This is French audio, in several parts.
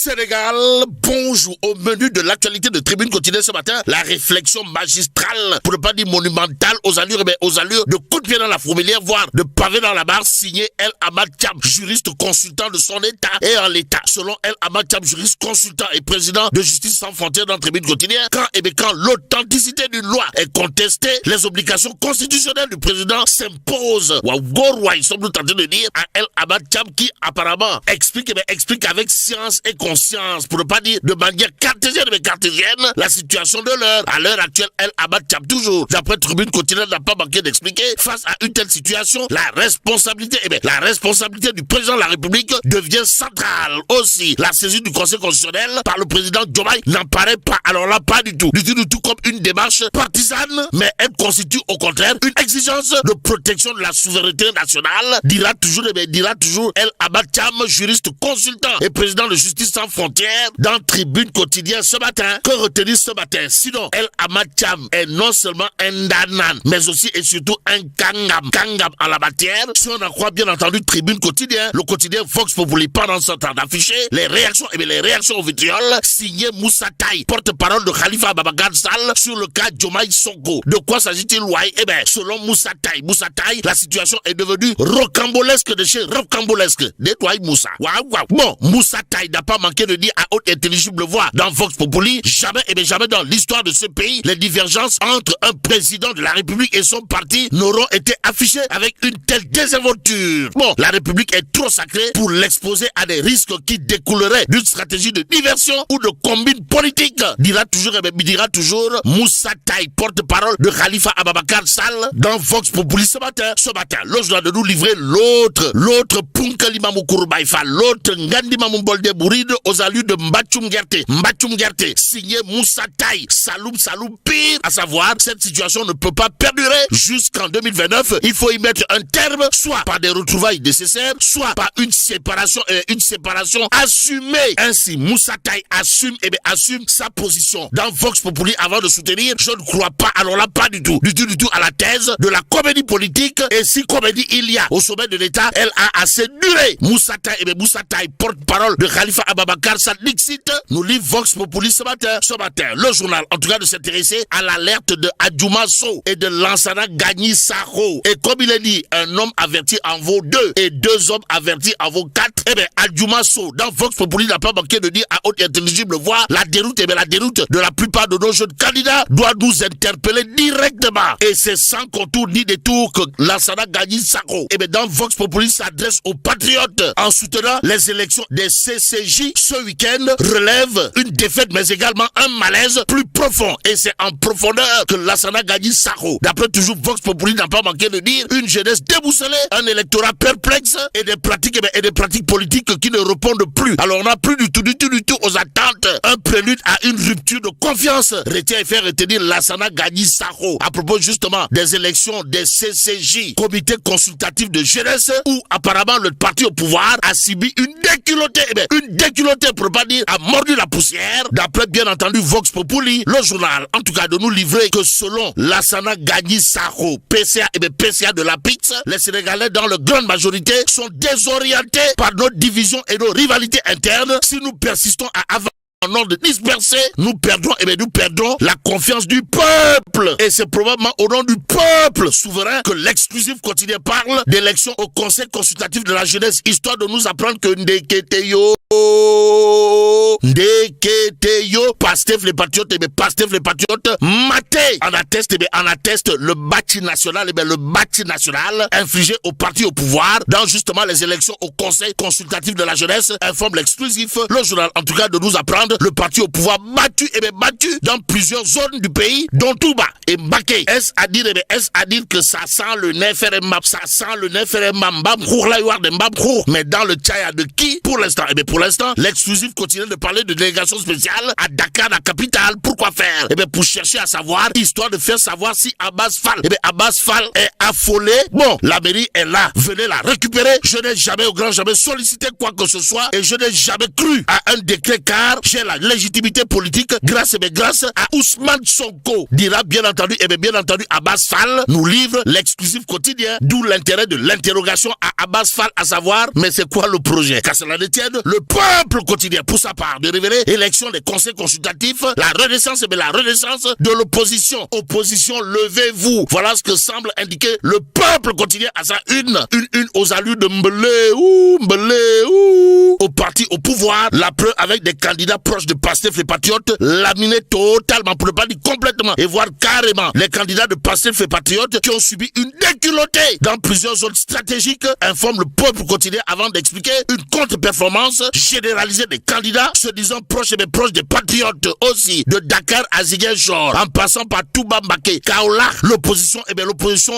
Sénégal, bonjour. Au menu de l'actualité de Tribune Quotidienne ce matin, la réflexion magistrale, pour ne pas dire monumentale, aux allures de coup de pied dans la fourmilière, voire de pavé dans la barre, signé El Hamad Thiam, juriste consultant de son état et en l'état. Selon El Hamad Thiam, juriste consultant et président de Justice sans frontières dans Tribune Quotidienne, quand l'authenticité d'une loi est contestée, les obligations constitutionnelles du président s'imposent. Ils sont nous tentés de dire à El Hamad Thiam qui apparemment explique avec science et conscience, pour ne pas dire de manière cartésienne la situation de l'heure. À l'heure actuelle, El Hamad Thiam, toujours d'après Tribune Quotidienne, n'a pas manqué d'expliquer face à une telle situation, la responsabilité du président de la République devient centrale. Aussi, la saisie du Conseil constitutionnel par le président Diomaye n'en paraît pas, alors là, pas du tout comme une démarche partisane, mais elle constitue au contraire une exigence de protection de la souveraineté nationale, dira toujours El Hamad Thiam, juriste consultant et président de Justice sans frontières dans Tribune Quotidienne ce matin. Que retenir ce matin? Sinon, El Hamad Thiam est non seulement un danan, mais aussi et surtout un kangam en la matière. Si on en croit bien entendu Tribune Quotidienne, le quotidien Vox Populi pendant ce temps d'afficher les réactions au vitriol, signé Moussa Taye, porte-parole de Khalifa Ababacar Sall sur le cas Diomaye Sonko. De quoi s'agit-il, Wai? Selon Moussa Taye, la situation est devenue rocambolesque de chez rocambolesque. Nettoie Moussa. Bon, Moussa Taye n'a pas manqué de dire à haute intelligible voix dans Vox Populi, jamais dans l'histoire de ce pays, les divergences entre un président de la République et son parti n'auront été affichées avec une telle désinvolture. Bon, la République est trop sacrée pour l'exposer à des risques qui découleraient d'une stratégie de diversion ou de combine politique, dira toujours Moussa Taye, porte-parole de Khalifa Ababacar Sall dans Vox Populi ce matin, le journal de nous livrer l'autre Punkali Mamou Kourbaïfa, l'autre Ngandi Mamou Bolde Bouride aux allures de Mbachum Gerte, signé Moussa Taye, Saloum pire, à savoir, cette situation ne peut pas perdurer jusqu'en 2029, il faut y mettre un terme, soit par des retrouvailles nécessaires, soit par une séparation assumée. Ainsi, Moussa Taye assume sa position dans Vox Populi avant de soutenir, je ne crois pas, alors là, pas du tout à la thèse de la comédie politique, et si comédie il y a au sommet de l'État, elle a assez duré. Moussa Taye, porte-parole de Khalifa Ababacar Sall, nous livre Vox Populi ce matin, le journal, en tout cas de s'intéresser à l'alerte de Adjouma Sow et de Lansana Gagny Sakho. Et comme il est dit, un homme averti en vaut 2 et 2 hommes avertis en vaut 4. Adjouma Sow, dans Vox Populi, n'a pas manqué de dire à haute intelligible voix, la déroute de la plupart de nos jeunes candidats doit nous interpeller directement. Et c'est sans contour ni détour que Lansana Gagny Sakho, dans Vox Populi, s'adresse aux patriotes en soutenant les élections des CCJ ce week-end, relève une défaite mais également un malaise plus profond. Et c'est en profondeur que Lansana Gagny Sakho, d'après toujours Vox Populi, n'a pas manqué de dire, une jeunesse déboussolée, un électorat perplexe et des pratiques politiques qui ne répondent plus. Alors on n'a plus du tout aux attentes, un prélude à une rupture de confiance. Retient et fait retenir Lansana Gagny Sakho à propos justement des élections des CCJ, comité consultatif de jeunesse, où apparemment le parti au pouvoir a subi une déculottée pour pas dire a mordu la poussière, d'après bien entendu Vox Populi, le journal, en tout cas de nous livrer que selon Lansana Gagny Sakho, PCA de la PIX, les Sénégalais dans leur grande majorité sont désorientés par nos divisions et nos rivalités internes. Si nous persistons à avancer en ordre dispersé, nous perdrons la confiance du peuple. Et c'est probablement au nom du peuple souverain que l'exclusif quotidien parle d'élections au Conseil consultatif de la jeunesse, histoire de nous apprendre que Ndeketeyo, Pastef les patriotes, maté, en atteste le bâti national, infligé au parti au pouvoir dans justement les élections au Conseil consultatif de la jeunesse, informe l'exclusif, le journal, en tout cas de nous apprendre le parti au pouvoir battu dans plusieurs zones du pays, dont Touba et Mbaké. Est-ce à dire que ça sent le mais dans le tchaya de qui pour l'instant? Pour l'instant, l'exclusif continue de parler de délégation spéciale à Dakar, la capitale. Pourquoi faire? Pour chercher à savoir, histoire de faire savoir si Abbas Fall est affolé. Bon, la mairie est là, venez la récupérer. Je n'ai jamais sollicité quoi que ce soit et je n'ai jamais cru à un décret car j'ai la légitimité politique grâce à Ousmane Sonko, dira bien entendu Abbas Fall, nous livre l'exclusif quotidien, d'où l'intérêt de l'interrogation à Abbas Fall, à savoir, mais c'est quoi le projet? Qu'à cela ne tienne, le peuple quotidien, pour sa part, part de révéler élection des conseils consultatifs, la renaissance de l'opposition. Opposition, levez-vous. Voilà ce que semble indiquer le peuple quotidien à sa une aux allures de Mbele, au parti au pouvoir, la preuve avec des candidats proches de Pastef les Patriotes, laminés totalement, pour ne pas dire complètement, et voire carrément, les candidats de Pastef les Patriotes qui ont subi une déculottée dans plusieurs zones stratégiques, informe le peuple quotidien avant d'expliquer une contre-performance généralisée des candidats se disant proches des Patriotes aussi, de Dakar à Ziguinchor, en passant par Touba Mbaké, Kaolack, l'opposition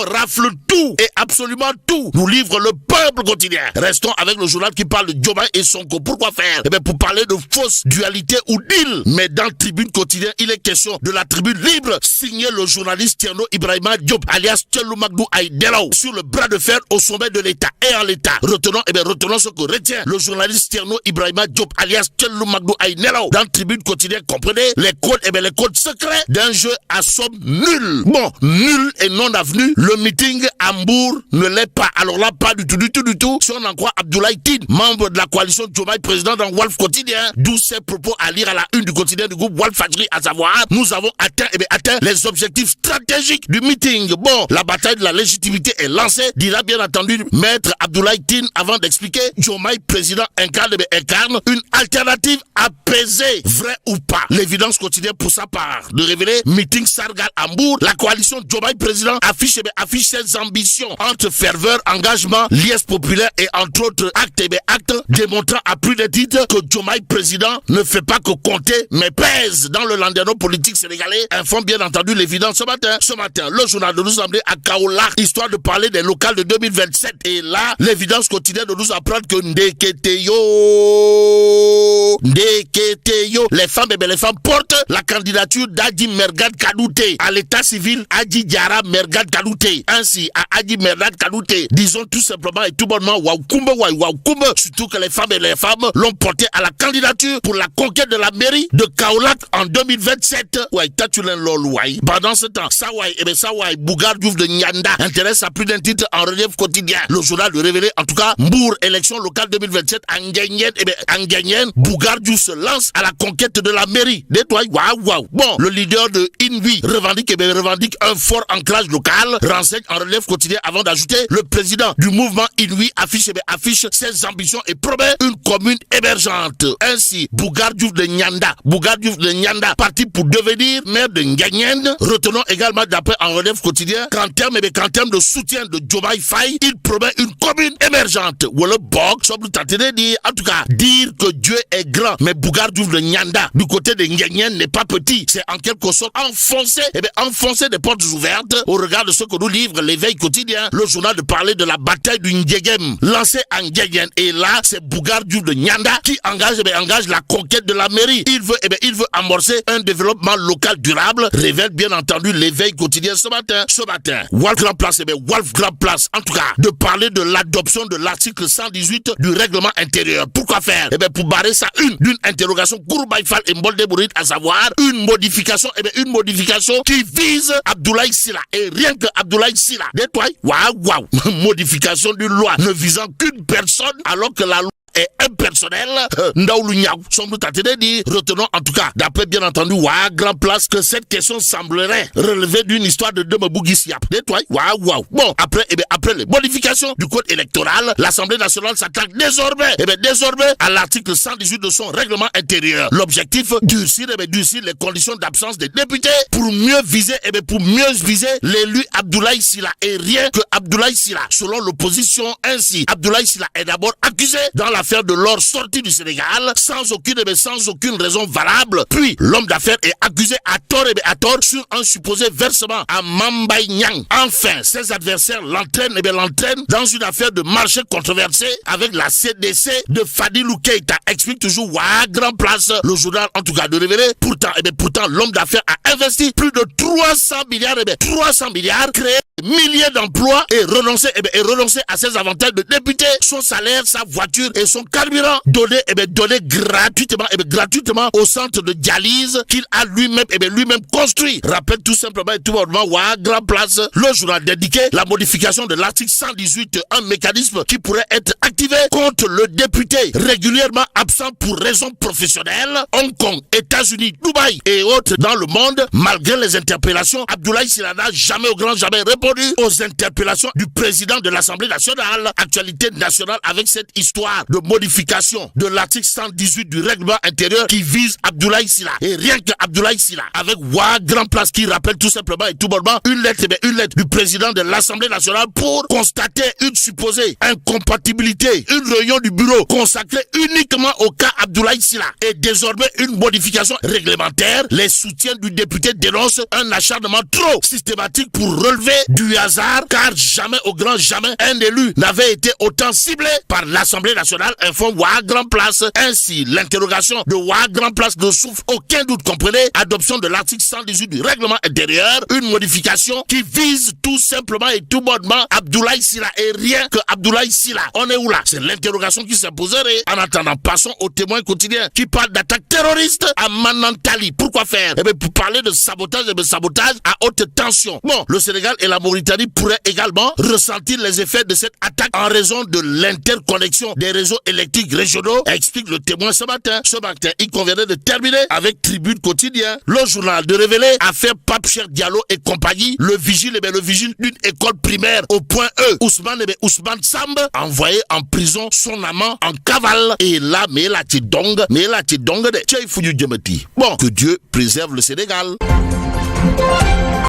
rafle tout et absolument tout, nous livre le peuple quotidien. Restons avec le journal qui parle de Diomaye et Sonko. Pourquoi faire? Pour parler de fausse dualité ou deal. Mais dans Tribune quotidien, il est question de la tribune libre, signé le journaliste Tierno Ibrahima Diop, alias Tchelou Magdou Aïdelao, sur le bras de fer au sommet de l'État et en l'État. Retenons ce que retient le journaliste Tierno Ibrahima Diop, alias Tchelou Magdou Aïdelao. Dans Tribune quotidien, comprenez les codes secrets d'un jeu à somme nulle. Bon, nul et non avenu, le meeting à Mbour ne l'est pas. Alors là, pas du tout. Si on en croit Abdoulaye Tine, membre de la coalition Diomaye, président dans Walf Quotidien, d'où ses propos à lire à la une du quotidien du groupe Walf Fadjri, à savoir, nous avons atteint les objectifs stratégiques du meeting. Bon, la bataille de la légitimité est lancée, dira bien entendu maître Abdoulaye Tine avant d'expliquer Diomaye président incarne une alternative apaisée, vrai ou pas. L'évidence quotidienne pour sa part de révéler meeting Sargal à Mbour, la coalition Diomaye président affiche ses ambitions entre ferveur, engagement, liesse populaire et entre autres actes démontrant à plus de titres que Diomaye président ne fait pas que compter mais pèse dans le landerneau politique sénégalais, informe bien entendu l'évidence ce matin. Le journal de nous emmener à Kaolack, histoire de parler des locales de 2027. Et là, l'évidence quotidienne de nous apprendre que Ndeketeyo, les femmes portent la candidature d'Adji Mergane Kadouté à l'état civil. Adji Diarra Mergane Kadouté, ainsi à Adji Mergane Kadouté, disons tout simplement et tout bonnement Waukumbe, surtout que les femmes l'ont porté à la candidature pour la conquête de la mairie de Kaolack en 2027. Pendant ce temps, Sawai Bougar Diouf de Nyanda intéresse à plus d'un titre en relief quotidien. Le journal de révéler en tout cas Mbour, élection locale 2027 en Nguyen, Bougar Diouf se lance à la conquête de la mairie. Bon, le leader de Invi revendique un fort ancrage local, renseigne en relief quotidien avant d'ajouter le président du mouvement Invi affiche ses ambitions et promet une commune émergente. Ainsi, Bougar Diouf de Nyanda, parti pour devenir maire de Nguyen. Retenons également d'après en relief quotidien qu'en termes de soutien de Diomaye Faye, il promet une commune émergente. Ou le bog, en tout cas, dire que Dieu est grand, mais Bougar Diouf de Nyanda, du côté de Nguyen, n'est pas petit. C'est en quelque sorte enfoncer des portes ouvertes au regard de ce que nous livre l'éveil quotidien, le journal de parler de la bataille du Ngegem, lancée en Nguyen. Et là, c'est Bougar Diouf de Nyanda qui engage la conquête de la mairie. Il veut amorcer un développement local durable, révèle bien entendu l'éveil quotidien ce matin. Walf Grand Place, en tout cas, de parler de l'adoption de l'article 118 du règlement intérieur. Pourquoi faire? Pour barrer ça d'une interrogation Kouroubaïfal et Mbolde Bouride, à savoir une modification qui vise Abdoulaye Sylla. Et rien que Abdoulaye Sylla. Modification d'une loi ne visant qu'une personne alors que la loi est impersonnel. Retenons en tout cas, d'après bien entendu, Grand Place, que cette question semblerait relever d'une histoire de Demebougissiap. Bon, après les modifications du code électoral, l'Assemblée nationale s'attaque désormais à l'article 118 de son règlement intérieur. L'objectif, durcir les conditions d'absence des députés pour mieux viser l'élu Abdoulaye Sylla. Et rien que Abdoulaye Sylla, selon l'opposition. Ainsi, Abdoulaye Sylla est d'abord accusé dans l'affaire de l'or sorti du Sénégal sans aucune raison valable. Puis, l'homme d'affaires est accusé à tort sur un supposé versement à Mambay Niang. Enfin, ses adversaires l'entraînent dans une affaire de marché controversée avec la CDC de Fadilou Keïta. Explique toujours Grand Place, le journal en tout cas de révéler. Pourtant, l'homme d'affaires a investi plus de 300 milliards créés milliers d'emplois et renoncer à ses avantages de député, son salaire, sa voiture et son carburant donné gratuitement au centre de dialyse qu'il a lui-même construit. Rappelle tout simplement et tout bonnement Grand Place, le journal d'indiquer la modification de l'article 118, un mécanisme qui pourrait être activé contre le député régulièrement absent pour raisons professionnelles. Hong Kong, États-Unis, Dubaï et autres dans le monde. Malgré les interpellations, Abdoulaye Sylla n'a jamais répondu aux interpellations du président de l'Assemblée nationale. Actualité nationale avec cette histoire de modification de l'article 118 du règlement intérieur qui vise Abdoulaye Sylla. Et rien que Abdoulaye Sylla, avec Grand Place qui rappelle tout simplement et tout bonnement une lettre du président de l'Assemblée nationale pour constater une supposée incompatibilité. Une réunion du bureau consacrée uniquement au cas Abdoulaye Sylla. Et désormais une modification réglementaire. Les soutiens du député dénoncent un acharnement trop systématique pour relever du hasard, car jamais au grand jamais un élu n'avait été autant ciblé par l'Assemblée nationale, informe Grand Place. Ainsi, l'interrogation de Grand Place ne souffre aucun doute, comprenez. Adoption de l'article 118 du règlement intérieur, une modification qui vise tout simplement et tout bonnement Abdoulaye Sylla et rien que Abdoulaye Sylla. On est où là? C'est l'interrogation qui s'imposerait. En attendant, passons au témoin quotidien qui parle d'attaque terroriste à Manantali. Pourquoi faire? Pour parler de sabotage à haute tension. Bon, le Sénégal et la Mauritanie pourraient également ressentir les effets de cette attaque en raison de l'interconnexion des réseaux électriques régionaux, explique le témoin ce matin. Ce matin, il conviendrait de terminer avec Tribune Quotidien. Le journal de révéler affaire Pape Cheikh Diallo et compagnie, le vigile d'une école primaire au point E. Ousmane Samb envoyé en prison son amant en cavale. Et là, mais là, tu donges de Bon, que Dieu préserve le Sénégal.